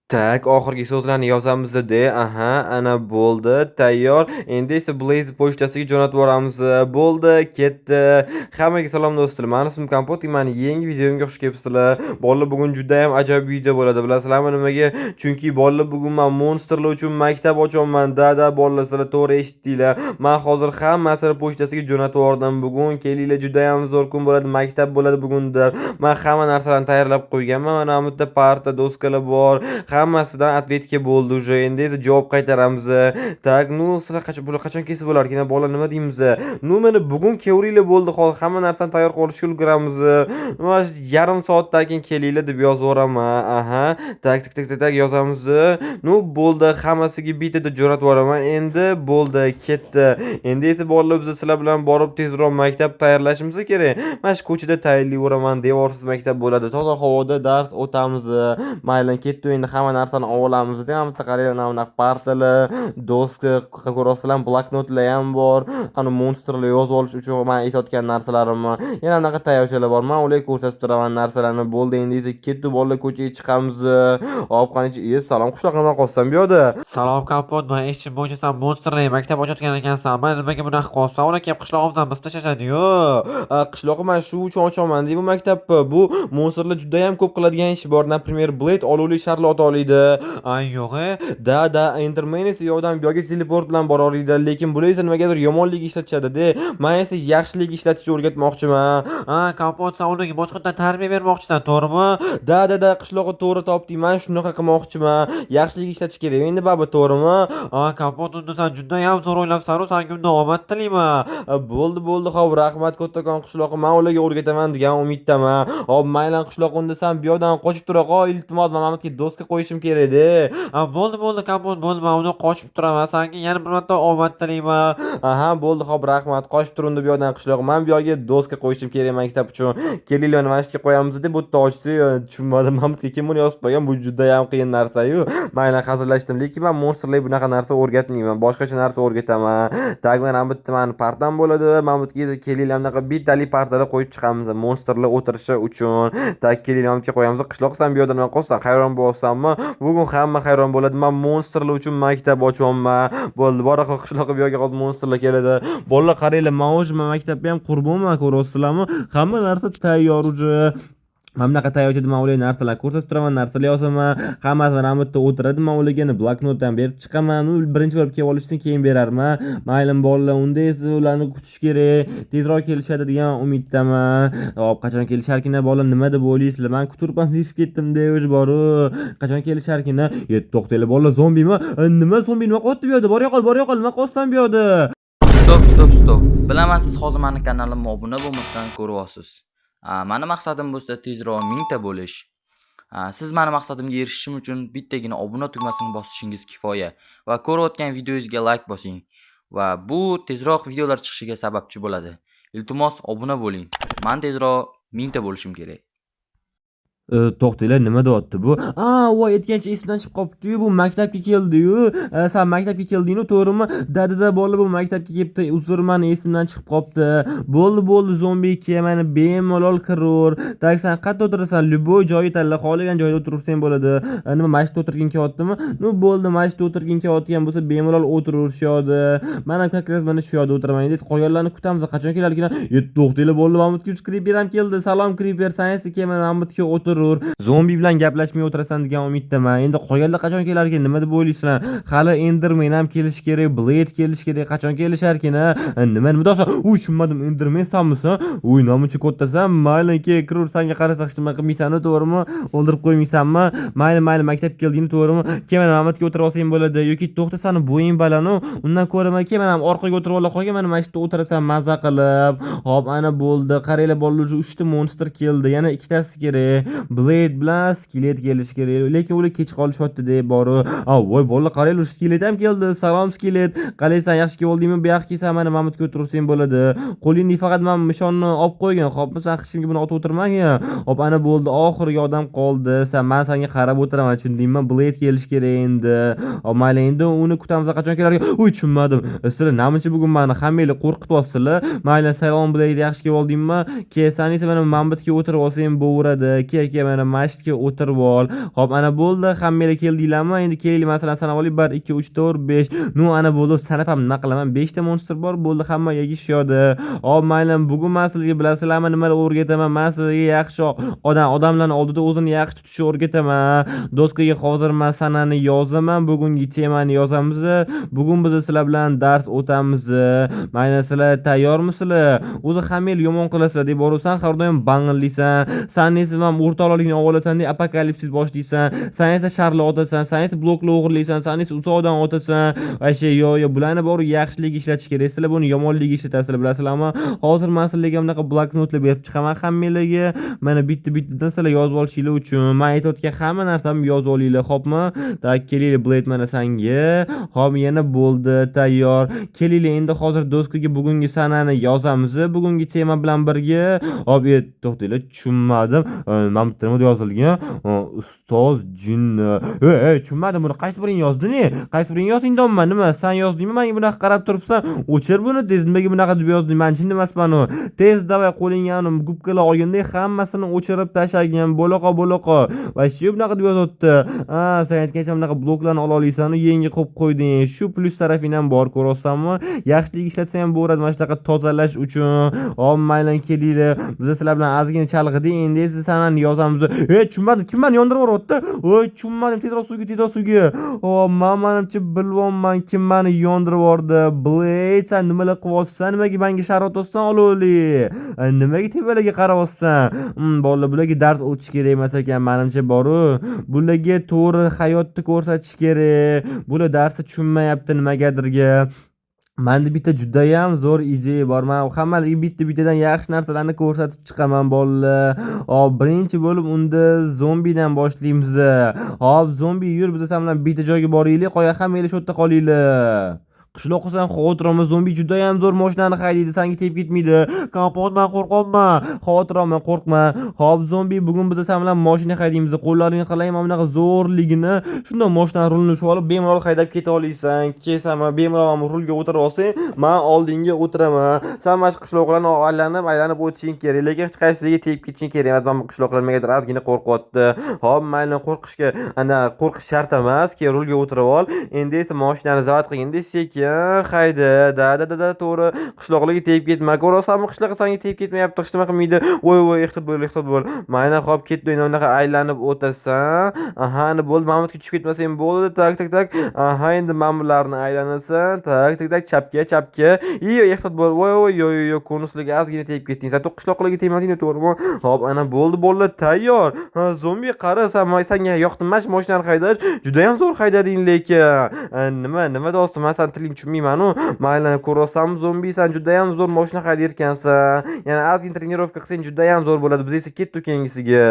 Tak, oxirgi so'zlarni yozamiz-da. Aha, ana bo'ldi, tayyor. Endi esa Blaze pochtasiga jo'natib yuboramiz. Bo'ldi, ketdi. Hammaga salom do'stlar. Men ismim Kompot. Meni yangi videomga xush kelibsizlar. Bolalar, bugun juda ham ajoyib video bo'ladi. Bilasizlarmi nimaga? Chunki bolalar, bugun men monsterlar uchun maktab ochaman. Da, bolalar, sizlar to'g'ri eshitdinglar. Men hozir hammasini pochtasiga jo'natib yubordim. Bugun kelinglar, juda ham zo'r kun bo'ladi. Maktab bo'ladi bugunda. Men hamma narsalarni tayyorlab qo'yganman. Mana bu yerda parta, doskalar bor. Hammasidan atletika bo'ldi уже. Endi esa javob qaytaramiz. Tak, sizlar qachon kelsa bo'larkan, bolalar, nima deymiz? Mana bugun kelinglar bo'ldi, hozir hamma narsani tayyor qilishga ulguramiz. Mana yarim soatdan keyin kelinglar deb yozib yuboraman. Aha, tak yozamiz. Bo'ldi, hammasiga bittadan jo'natib yuboraman. Endi bo'ldi, ketdi. Endi esa bolalar, biz sizlar bilan borib tezroq maktab tayyorlashimiz kerak. Mana shu ko'chada tayyorlayveraman. Devorsiz maktab bo'ladi. Toza havoda dars o'tamiz. Mayli, ketdi. Endi hamma narsani olamiz. Ham qaranglar, mana partalar, doska, ko'rasizlar, bloknotlar ham bor. Ana monsterlar yozib olish uchun men aytayotgan narsalarim. Yana bunaqa tayyorchalar bor. Men ularga ko'rsatib turaman narsalarni. Bo'ldi, endi esa ketdi bolalar, ko'chaga chiqamiz. Hop, qanichi, salom, qishloqqa qolsam bu yoqda. Salom Kompot, men eshitishim bo'yicha sen monsterli maktab ochayotgan ekansan. Men nimaga bunaqa qolsam? Ular kelib qishlog'imizdan biz tashlashadi-yu. Qishloqqa men shu uchun ochaman deydi bu maktabni. Bu monsterlar juda ham ko'p qiladigan ish bor. Например, Blade oluvli sharlot oliydi. Ay yo'q-e. Da, Enderman esa yo'qdan bu yoqqa teleport bilan bora oladi, lekin bular esa nimagadir yomonlik ishlatishadi-da. Men esa yaxshilik ishlatishni o'rgatmoqchiman. Kompot, sen ularga boshqadan tarbiya bermoqchisan, to'g'rimi? Da, qishloqqa to'g'ri topding. Men shunaqa qilmoqchiman. Yaxshilik ishlatish kerak. Endi baba, to'g'rimi? Kompot, unda sen juda ham zo'r o'ylabsan-ku, senga unda omad tilayman. Bo'ldi, xo'p, rahmat kattakon qishloqqa. Men ularga o'rgataman degan umiddaman. Hop, mayli qishloq, unda sen bu yoqdan qochib tura qol. Iltimos, men Mamatga doska qo'yishim kerak-da. Bo'ldi Kompot, bo'ldi. Men uni qochib turaman. Senga yana bir marta omad tilayman. Aha, bo'ldi, xo'p, rahmat. Qochib tur unda bu yoqdan qishloq. Men bu yoqqa doska qo'yishim kerak maktab uchun. Kelinglar, mana shu yerga qo'yamiz deb bu yerda ochsa, tushunmadim. Mamatga kim buni yozib qo'ygan? Bu juda ham qiyin narsa-yu. Mayli, hazillashdim, lekin men monsterlarga bunaqa narsa o'rgatmayman. Boshqacha narsa o'rgataman. Tak, mana bu yerda meni partam bo'ladi. Mana bu yerga kelinglar, bunaqa bittali partalar qo'yib chiqamiz monsterlar o'tirishi uchun. Tak, kelinglar, mana bu yerga qo'yamiz. Qishloq, sen bu yoqdan qolsan, hayron bo'lsanmi? Bugun hamma hayron bo'ladi. Men monsterlar uchun maktab ochyapman. Bo'ldi, bora qishloqqa bu yoqqa hozir monsterlar keladi. Bolalar, qaranglar, men o'sha maktabga ham qurbonman, ko'rasizlarmi? Hamma narsa tayyor уже. Mana bunaqa tayyorchada men ularga narsalarni ko'rsatib turaman, narsalar yozaman. Hammasi mana bu yerda o'tiradi. Men ularga bloknotdan berib chiqaman. Birinchi bo'lib kelib olishdan keyin berarman. Maylim bolalar, unda esa ularni kutish kerak. Tezroq kelishadi degan umiddaman. Hop, qachon kelisharkin bolalar, nima deb o'ylaysizlar? Men kuturib ketdim-da, o'zi boru. Qachon kelisharkin? To'xtanglar bolalar, zombimi? Nima zombi? Nima qilyapti bu yoqda? Bor yo'qol, nima qilyapsan bu yoqda? Stop. Bilaman, siz hozir meni kanalimga obuna bo'lmasdan ko'ryapsiz. Meni maqsadim bo'lsa tezroq 1000 ta bo'lish. Siz meni maqsadimga erishishim uchun bittagina obuna tugmasini bosishingiz kifoya va ko'rayotgan videoyingizga like bosing va bu tezroq videolar chiqishiga sababchi bo'ladi. Iltimos, obuna bo'ling. Men tezroq 1000 ta bo'lishim kerak. To'xtanglar, nima deyapti bu? Voy, aytgancha esimdan chiqib qopti-yu, bu maktabga keldi-yu. Sen maktabga kelding-ku, to'g'rimi? Da, bolalar, bu maktabga kelibdi. Uzr, meni esimdan chiqib qopti. Bo'ldi, zombi kelmani bemalol kiraver. Tak, sen qayerda o'tirasan? Любой joyi tanla, xohlagan joyda o'tiraversang bo'ladi. Nima, mashina o'tirgin kelyaptimi? Bo'ldi, mashina o'tirgin kelayotgan bo'lsa, bemalol o'tiraverishadi. Men ham как раз mana shu yerda o'tiraman. Endi qolganlarni kutamiz. Qachon kelarkin? To'xtanglar, bo'ldi, Mamatga Creeper ham keldi. Salom Creeper, sen esa kelmani Mamatga o'tir. Zombi bilan gaplashmay o'tirasan degan umiddaman. Endi qolganlar qachon kelarkin? Nima deb o'ylaysizlar? Hali Enderman ham kelish kerak, Blade kelish kerak. Qachon kelisharkin? Nima deyapsan? Tushunmadim. Enderman sanmisan? Namuncha kattasan. Mayli, kirur, senga qarasa hech nima qilmaysan-ku, to'g'rimi? O'ldirib qo'ymaysanmi? Mayli, maktabga kelding, to'g'rimi? Kelman Mamatga o'tirib olsang bo'ladi yoki to'xta, seni bo'ying baland-u. Undan ko'ra kelman ham orqaga o'tirib ola qolgan, mana mana shu yerda o'tirasan maza qilib. Hop, ana bo'ldi. Qaranglar bolalar, 3 ta monster keldi. Yana ikkitasi kerak. Blade bilan skelet kelish kerak, lekin ular kech qolishyapti-da, boru. Voy, bolalar, qaranglar, skelet ham keldi. Salom skelet. Qalaysan, yaxshi keldingmi? Bu yoqqa kelsan, mana Mamatga o'tirsang bo'ladi. Qo'lingni faqat men nishonni olib qo'ygan. Xo'p, sen hech kimga buni otib o'tirmagin. Hop, ana bo'ldi. Oxirgi odam qoldi. Men senga qarab o'tiraman, tushundingmi? Blade kelish kerak endi. Hop, mayli, endi uni kutamiz. Qachon kelar? Tushunmadim. Sizlar namuncha bugun meni hammanglar qo'rqityapsizlar. Mayli, salom Blade, yaxshi keldingmi? Kelsan esa mana Mamatga o'tirib olsang bo'laveradi. Kel, aka mana masjidga o'tirib ol. Hop, ana bo'ldi, hammanglar keldinglarmi? Endi kelaylik, masalan sanab olaylik 1 2 3 4 5. Nu ana bo'ldi, sanab ham nima qilaman? 5 ta monster bor, bo'ldi, hamma yegishadi. Hop, mayli, bugun men sizlarga bilasizlarmi nimalar o'rgataman? Men sizlarga yaxshi odamlarning oldida o'zini yaxshi tutishni o'rgataman. Doskaga hozir men sanani yozaman, bugungi temani yozamiz. Bugun biz sizlar bilan dars o'tamiz. Mayli, sizlar tayyormisizlar? O'zi hamma yomon qilasizlar deb borasan, har doim bang'illaysan. Sen esa ham o'rtoqlikni ovolasan deb apokalipsis boshlaysan. Sen esa sharlar otasan, sen esa bloklar o'g'irlaysan, sen esa uzoqdan otasan. Ayshi yo bularni bor yaxshilik ishlatish kerak. Sizlar buni yomonlik ishlatasizlar, bilasizlarmi? Hozir men sizlarga bunaqa bloknotlar berib chiqaman hammalarga. Mana bitta-bittadan sizlar yozib olishinglar uchun. Men aytayotgan hamma narsani yozib olinglar, xo'pmi? Tak, kelinglar Blade mana senga. Hop, yana bo'ldi, tayyor. Kelinglar endi hozir doskaga bugungi sanani yozamiz. Bugungi tema bilan birga. Hop, to'xtanglar, tushunmadim. Men bitta nima yozilgan? Ustoz jinni. Tushunmadim, buni qaysi biring yozding? Qaysi biring yozdingmi? Nima? Sen yozdingmi? Menga bunaqa qarab turibsan. O'chir buni, tez nimaga bunaqa deb yozding? Men jinni emasman u. Tez davay qo'lingga gubkalar olganda hammasini o'chirib tashlagan. Bo'loqa. Va shu bunaqa deb yozibdi. Sen aytgancha bunaqa bloklarni ola olsan, yangi qo'yib qo'yding. Shu plyus tarafi ham bor, ko'rasizmi? Yaxshilik ishlatsa ham bo'ladi, mana shunaqa tozalash uchun. Hop, maylan kelinglar. Biz sizlar bilan ozgina chalg'idi. Endi esa sanani yozamiz. Tushunmadim, kim meni yondirib yuryapti? Tushunmadim, tezroq suvga. Menimcha bilmayman kim meni yondirib yubordi. Blade, sen nimalar qilyapsan? Nimaga menga sharoit o'tsan ololi? Nimaga tepalarga qarayapsan? Bolalar, bularga dars o'tish kerak emas ekan, menimcha boru. Bularga to'g'ri hayotni ko'rsatish kerak. Bular darsni tushunmayapti nimagadirga. Menda bitta juda ham zo'r ideya bor. Men hammalarga bitta-bittadan yaxshi narsalarni ko'rsatib chiqaman, bolalar. Hop, birinchi bo'lib unda zombidan boshlaymiz. Hop, zombi yur, biz ham bilan bitta joyga boraylik, qo'ya hammanglar shu yerda qolinglar. Qishloq qilsam xotirama, zombi juda ham zo'r mashinani haydaydi, senga tepib ketmaydi. Kompot, men qo'rqmayman. Xotirama, qo'rqma. Hop, zombi, bugun biz ham bilan mashina haydaymiz. Qo'llaringni qilayman, mana bunaqa zo'rligini. Shunda mashinani rulni ushlab olib, bemalol haydab keta olasan. Kesaman, bemalol rulga o'tirib olsang, men oldinga o'tiraman. Sen mana shu qishloqlarni aylanib o'tishing kerak, lekin hech qaysisiga tepib ketishing kerak emas. Men qishloqlar nimaga ozgina qo'rqyapti. Hop, mayli, qo'rqish shart emas. Keyin rulga o'tirib ol. Endi esa mashinani zavod qilganda sekin hayda, da to'g'ri qishloqlarga tegib ketma. Ko'rasanmi, qishloqqa senga tegib ketmayapti, hech nima qilmaydi. Voy, ehtiyot bo'l. Mayna, hop, ketdi, unaqa aylanib o'tasan. Endi bo'ldi, Mahmudga tushib ketmasang bo'ldi. Tak. Endi mamlarni aylanasan. Tak, chapga. Ehtiyot bo'l. Voy, konuslarga ozgina tegib ketding. Sen qishloqlarga tegmading, to'g'rimi? Hop, ana bo'ldi, bolalar tayyor. Zombi qara, senga yoqdimi mashinani haydash? Juda ham zo'r haydading, lekin nima do'stim, men sen tiling tushunmayman-ku. Mayli, ko'rasan zombi, sen juda ham zo'r mashina haydayotgansan. Yana ozgina trenirovka qilsang juda ham zo'r bo'ladi. Biz esa ketdik keyingisiga.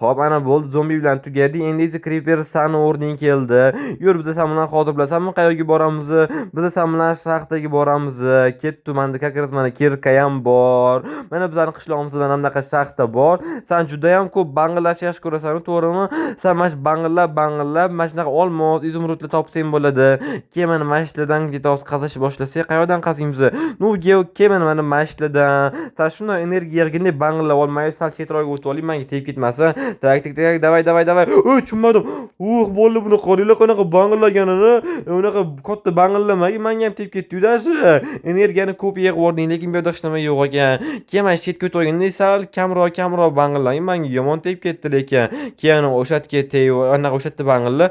Hop, ana bo'ldi, zombi bilan tugadi. Endi esa creeper sani o'rning keldi. Yur, biz ham bilan hozir bilasanmi qayerga boramiz? Biz ham bilan shaxtaga boramiz. Ketdi, menda kakras mana kirka ham bor. Mana bizning qishlog'imizda mana bunaqa shaxta bor. Sen juda ham ko'p bang'illashni yaxshi ko'rasan, to'g'rimi? Sen mana bang'illab, mana shunaqa olmos, izumrudlar topsang bo'ladi. Keyin mana mashinadan detoks qazish boshlasak, qayerdan qaziymiz? Keyin mana mashinadan. Sen shunday energiya yig'ganda bang'illab olmaysiz, sal chetroqga o'tib oling, menga tegib ketmasa. Tak, davay. Tushunmadim. Bo'ldi, buni qo'linglar qanaqa bang'illaganini, unaqa katta bang'illamagi, menga ham tegib ketdi-yu, energiyani ko'p yig'ib yubording, lekin bu yerda hech nima yo'q ekan. Keyin mana chetga o'tib olganda sal kamroq bang'illang, menga yomon tegib ketdi, lekin keyin o'shatga bang'illa.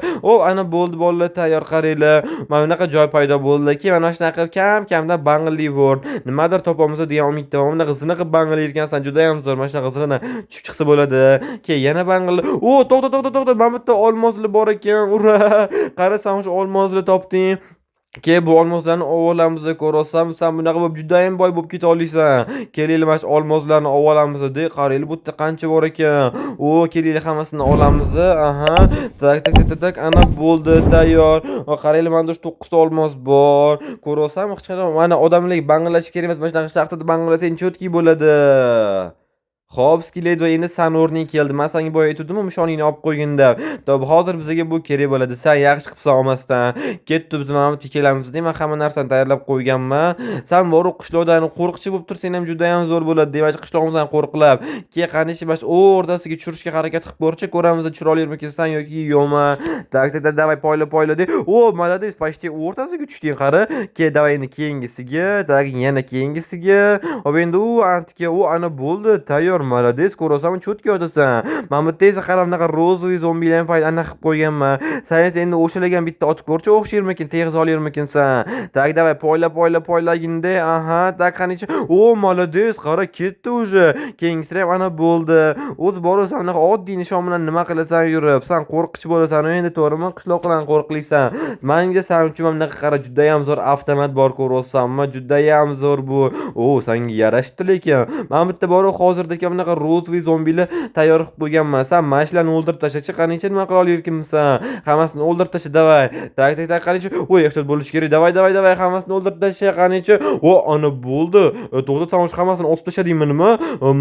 Ana bo'ldi, bolalar tayyor, qaranglar. Mana bunaqa joy paydo bo'ldi. Keyin mana shunaqa kam-kamdan bang'illayver. Nimadir topamiz degan umidda. Mana bunaqa qizini bang'illayotgansan, juda ham zo'r. Mana shunaqa qizini tushib chiqsa bo'ladi. Keyin yana bang'illa. To'xta. Mana bu yerda olmoslar bor ekan. Ura! Qarasam, shu olmoslarni topding. Bu olmoslarni olamiz, ko'rasan, sen bunaqa bo'lib juda ham boy bo'lib keta olasan. Kelinglar, mana shu olmoslarni olamiz deb, qaranglar, bu yerda qancha bor ekan. Kelinglar, hammasini olamiz. Tak, ana bo'ldi, tayyor. Qaranglar, menda 9 ta olmos bor. Ko'rasan, hech qanday mana odamlarga bang'illash kerak emas, mana shunaqa shaxtada bang'illasang chotki bo'ladi. Xo'p, Skillet va endi san o'rning keldi. Men senga boya aytdim-ku, nishoningni olib qo'ygin deb. To'p, hozir bizga bu kerak bo'ladi. Sen yaxshi qilibsan olmasdan. Ketdi biz mana tikilamiz deb men hamma narsani tayyorlab qo'yganman. Sen boru qishloqdan qo'rqchi bo'lib tursan ham juda ham zo'r bo'ladi. Demak, qishloqimizdan qo'rqilab. Qanishi bash o'rtasiga tushirishga harakat qilib ko'rchi, ko'ramiz chiroyli yermikinsan yoki yo'qmi. Tak, davay poyla de. O, молодец, почти o'rtasiga tushding qari. Davay endi keyingisiga, tak yana keyingisiga. Hop endi u antika, u ana bo'ldi. Tayyor, молодец, ko'rasan, cho'tga yotasan. Mana bu esa qarab bunaqa rozoviy zombilarni payt ana qilib qo'yganman. Sen endi o'shalagan bitta otib ko'rchi, o'xshaymikin, teg'iz olyermikinsan. Tak, davay poylaginde. Aha, tak qanichi. O, молодец, qara ketdi уже. Keyingisi ham ana bo'ldi. O'z borasan, bunaqa oddiy nishon bilan nima qilasan yurib? Sen qo'rqchi bo'lasan, endi to'g'rimi? Qishloqdan qo'rqlisan. Menga sen uchun bunaqa qara juda ham zo'r avtomat bor ko'rsanmi? Juda ham zo'r bu. O, senga yarashdi lekin. Men bitta bor hozirdagi bunaqa rozoviy zombilar tayyor qilib qo'yganman. Sen mashlarni o'ldirib tashlachi, qanicha nima qila olyapsansan? Hammasini o'ldirib tasha, davay. Tak, qanicha. Voy, ehtiyot bo'lish kerak. Davay, hammasini o'ldirib tasha, qanicha. O, ana bo'ldi. To'g'ri, sen hammasini otib tashladingmi nima?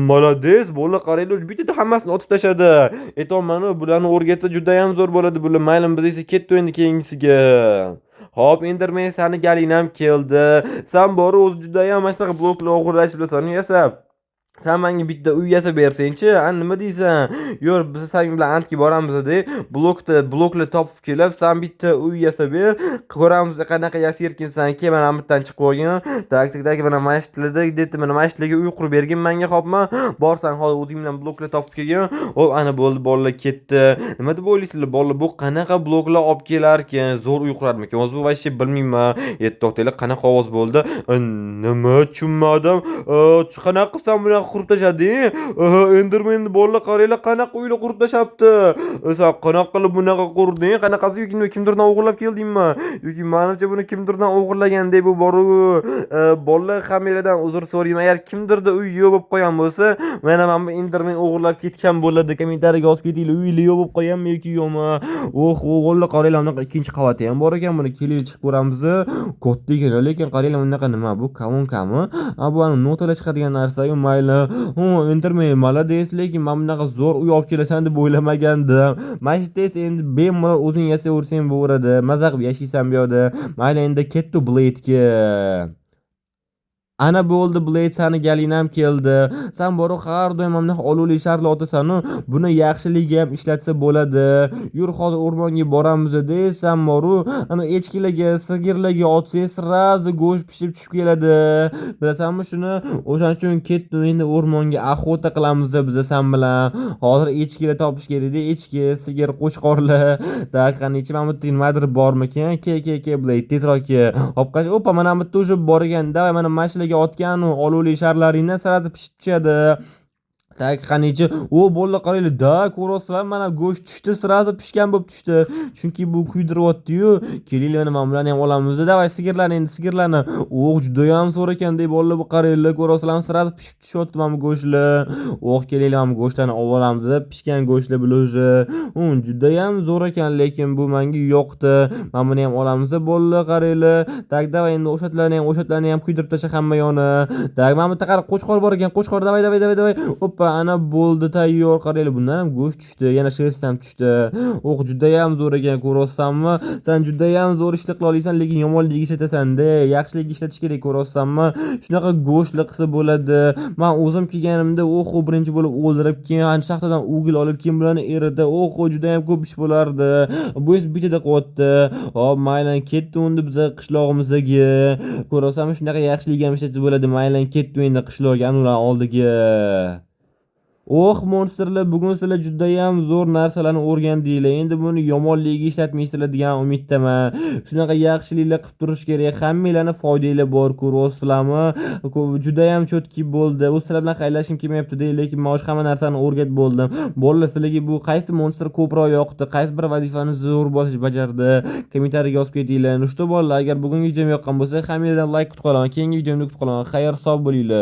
Молодец, bo'ldi, qaranglar, bitta hammasini otib tashadi. Aytolman, bularni o'rgatsa juda ham zo'r bo'ladi. Bular mayli biz esa ketdi endi keyingisiga. Hop, Enderman sani galinam keldi. Sen bor o'z juda ham mana shunaqa bloklar o'g'irlashib bilasan, yasab. Sen menga bitta uy yasab bersang-chi, nima deysan? Yo'q, biz sen bilan antga boramiz-da, bloklar topib kelib, sen bitta uy yasab ber, ko'ramiz qanaqa yasayirkinsan. Keyin mana bittan chiqib qo'ygin. Tak, mana mashtlarda, deydi, mana mashtlarga uy qurib bergin menga, xo'pmi? Borsan hozir o'zing bilan bloklar topib kelgin. Hop, ana bo'ldi, bolalar ketdi. Nima deb o'ylaysizlar, bolalar bu qanaqa bloklar olib kelarkan? Zo'r uy qurarmikan? O'zi bu vashcha bilmayman. To'xtanglar, qanaqa ovoz bo'ldi? Nima tushunmadim. Qanaqa qilsam buni qurib tashlading? Enderman bolalar qaranglar, qanaqa uylar qurib tashabdi. Sen qanaqa qilib bunaqa qurding? Qanaqasi kimdirdan o'g'irlab keldingmi? Yoki menimcha buni kimdirdan o'g'irlagandek bu boru. Bolalar hammalardan uzr so'rayman. Agar kimdirda uy yo'q bo'lib qolgan bo'lsa, mana bu Enderman o'g'irlab ketgan bo'ladi. Kommentariyaga yozib ketinglar, uylar yo'q bo'lib qolganmi yoki yo'qmi? Bolalar qaranglar, bunaqa ikkinchi qavati ham bor ekan. Buni kelib chiqib ko'ramiz. Katta ekan, lekin qaranglar, bunaqa nima bu? Kami? Bu ana notalar chiqadigan narsa-yu, mayli. Enderman молодец, lekin men bunaqa zo'r uy olib kelasan deb o'ylamagandim. Mashtes endi bemalol o'zing yasayversang bo'lardi. Maza qilib yashaysan bu yerda. Mayli, endi ketdi Blade'ga. Ana bo'ldi, Blade sani galinam keldi. Sen boru har doim mana oluvli sharlar otasan-u, buni yaxshiligiga ham ishlatsa bo'ladi. Yur, hozir o'rmonga boramiz desam boru, ana echkilarga, sigirlarga otsang, srazi go'sht pishib tushib keladi. Bilasanmi shuni? O'shaning uchun ketdim endi o'rmonga охота qilamiz biz sen bilan. Hozir echkilar topish kerak-da, echki, sigir, qo'chqorlar. Qanicha mana bu nimadir bormikan? Ke Blade tezroq ke. Hop, mana bu bitta o'sha bor ekan. Davay, mana mashina otgan oluvli sharlaringdan sirati pishib tushadi. Tak, qanichi. O, bolalar qaranglar, ko'rasizlar, mana go'sht tushdi, sirati pishgan bo'lib tushdi. Chunki bu kuydiryapti-yu. Kelinglar, mana bularni ham olamiz. Davay, sigirlarni. Juda ham zo'r ekan-da, bolalar, bu qaranglar, ko'rasizlar, sirati pishib tushyapti mana bu go'shtlar. Kelinglar, mana go'shtlarni olamiz. Pishgan go'shtlar bular. Juda ham zo'r ekan, lekin bu menga yo'qdi. Mana buni ham olamiz, bolalar, qaranglar. Tak, davay, endi o'shatlarni ham kuydirib tasha hamma yoni. Tak, mana bu taqar qo'chqor bor ekan. Qo'chqor, davay. Hoppa, ana bo'ldi, tayyor. Qaranglar, bundan ham go'sht tushdi, yana sherst ham tushdi. Juda ham zo'r ekan, ko'rasizmi? Sen juda ham zo'r ishlar qila olasan, lekin yomonlik ishlatasan-da. Yaxshilik ishlatish kerak, ko'rasizmi? Shunaqa go'shtli qilsa bo'ladi. Men o'zim kelganimda birinchi bo'lib o'ldirib, keyin shaxtadan o'g'il olib, keyin bularni eridi. Juda ham ko'p ish bo'lardi. Bu es bitada qo'ydi. Hop, maylan ketdi endi biz qishlog'imizga. Ko'rasizmi, shunaqa yaxshilik ham ishlatsa bo'ladi. Maylan ketdi endi qishlog'ga, ular oldiga. Monsterlar, bugun sizlar juda ham zo'r narsalarni o'rgandinglar. Endi buni yomonligiga ishlatmaysizlar degan umiddaman. Shunaqa yaxshiliklar qilib turish kerak. Hammalarning foydalari bor, ko'rasizlarmi? Juda ham cho'tki bo'ldi. O'z sizlar bilan xayrlashim kelmayapti-da, lekin men hamma narsani o'rgatib bo'ldim. Bolalar, sizlarga bu qaysi monster ko'proq yoqdi? Qaysi bir vazifani zo'r bajardi? Kommentariyaga yozib ketinglar. Bolalar, agar bugungi videom yoqqan bo'lsa, hammalardan like kutib qolaman. Keyingi videomni kutib qolaman. Xayr, sog' bo'linglar.